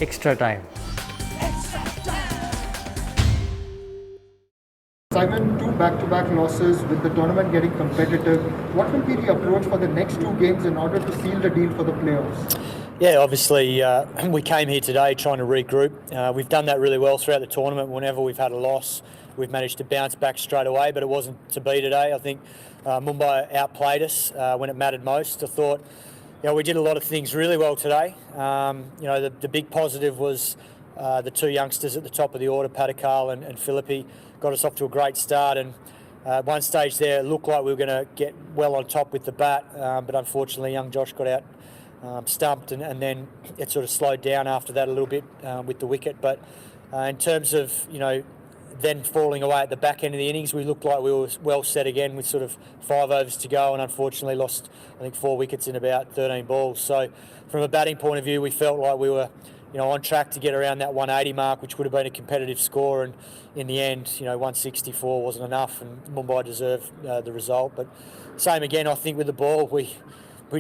extra time. Simon, two back-to-back losses with the tournament getting competitive. What will be the approach for the next two games in order to seal the deal for the playoffs? Yeah, obviously we came here today trying to regroup. We've done that really well throughout the tournament. Whenever we've had a loss, we've managed to bounce back straight away, but it wasn't to be today. I think Mumbai outplayed us when it mattered most. I thought we did a lot of things really well today. The big positive was the two youngsters at the top of the order, Patakal and Philippi, got us off to a great start. And at one stage there, it looked like we were going to get well on top with the bat, but unfortunately young Josh got out stumped, and then it sort of slowed down after that a little bit with the wicket. But in terms of then falling away at the back end of the innings, we looked like we were well set again with sort of 5 overs to go, and unfortunately lost I think 4 wickets in about 13 balls. So from a batting point of view, we felt like we were on track to get around that 180 mark, which would have been a competitive score, and in the end 164 wasn't enough, and Mumbai deserved the result. But same again, I think with the ball, we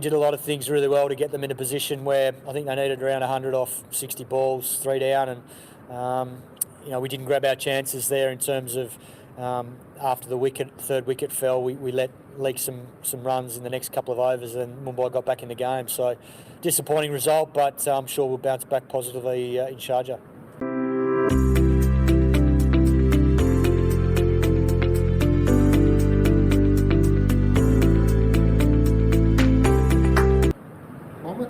did a lot of things really well to get them in a position where I think they needed around 100 off 60 balls, 3 down, and we didn't grab our chances there in terms of after the third wicket fell, we let leak some runs in the next couple of overs, and Mumbai got back in the game. So disappointing result, but I'm sure we'll bounce back positively in Sharjah.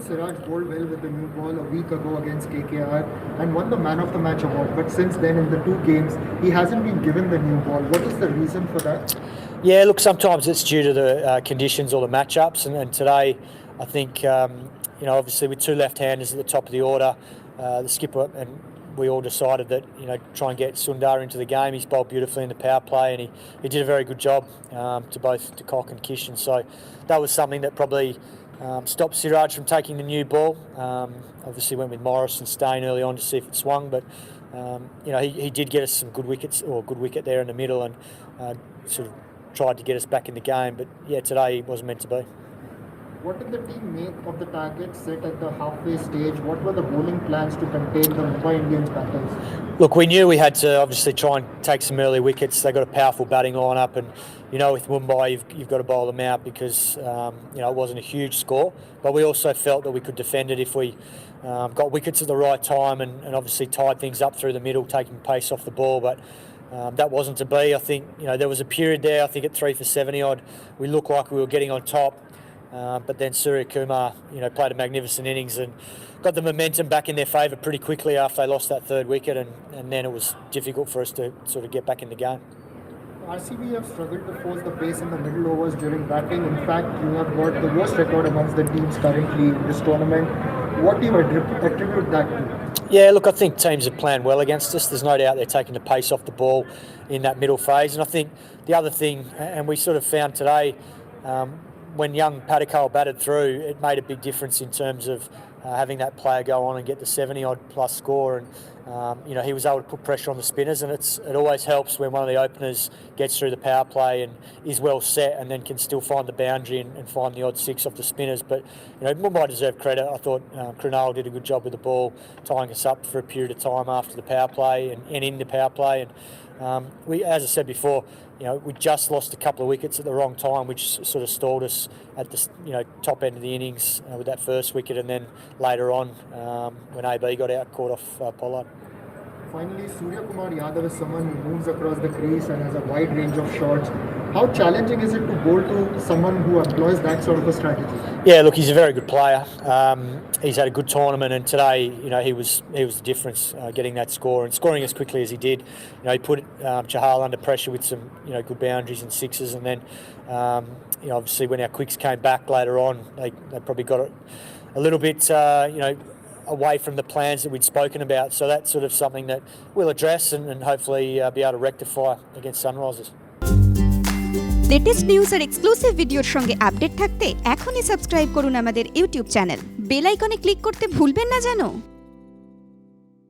Siraj bowled well with the new ball a week ago against KKR and won the Man of the Match award. But since then, in the 2 games, he hasn't been given the new ball. What is the reason for that? Yeah, look, sometimes it's due to the conditions or the matchups. And today, I think, obviously with 2 left-handers at the top of the order, the skipper and we all decided that, try and get Sundar into the game. He's bowled beautifully in the power play, and he did a very good job to both de Kock and Kishan. So that was something that probably stopped Siraj from taking the new ball. Obviously went with Morris and Stain early on to see if it swung, but he did get us some good wickets, or a good wicket there in the middle, and sort of tried to get us back in the game. But yeah, today it wasn't meant to be. What did the team make of the target set at the halfway stage? What were the bowling plans to contain the Mumbai Indians batters? Look, we knew we had to obviously try and take some early wickets. They got a powerful batting lineup, and with Mumbai, you've got to bowl them out because it wasn't a huge score. But we also felt that we could defend it if we got wickets at the right time, and obviously tied things up through the middle, taking pace off the ball. But that wasn't to be. I think there was a period there. I think at 3 for 70 odd, we looked like we were getting on top. But then Surya Kumar, played a magnificent innings and got the momentum back in their favour pretty quickly after they lost that 3rd wicket, and then it was difficult for us to sort of get back in the game. RCB have struggled to force the pace in the middle overs during batting. In fact, you have got the worst record amongst the teams currently in this tournament. What do you attribute that to? Yeah, look, I think teams have planned well against us. There's no doubt they're taking the pace off the ball in that middle phase. And I think the other thing, and we sort of found today, when young Patakal batted through, it made a big difference in terms of having that player go on and get the 70-odd plus score. And, he was able to put pressure on the spinners, and it always helps when one of the openers gets through the power play and is well set and then can still find the boundary and find the odd 6 off the spinners. But, Mumbai deserve credit. I thought Krunal did a good job with the ball, tying us up for a period of time after the power play and in the power play. And we, as I said before, we just lost a couple of wickets at the wrong time, which sort of stalled us at the top end of the innings with that 1st wicket, and then later on when AB got out, caught off Pollard. Finally, Surya Kumar Yadav is someone who moves across the crease and has a wide range of shots. How challenging is it to bowl to someone who employs that sort of a strategy? Yeah, look, he's a very good player. He's had a good tournament, and today, he was the difference, getting that score and scoring as quickly as he did. He put Chahal under pressure with some good boundaries and 6s, and then obviously when our quicks came back later on, they probably got it a little bit away from the plans that we'd spoken about. So that's sort of something that we'll address and hopefully be able to rectify against Sunrisers. Latest news আর exclusive ভিডিওর সঙ্গে update থাকতে এখনই subscribe করুন আমাদের YouTube channel. Bell আইকনে click করতে ভুলবেন না যেন।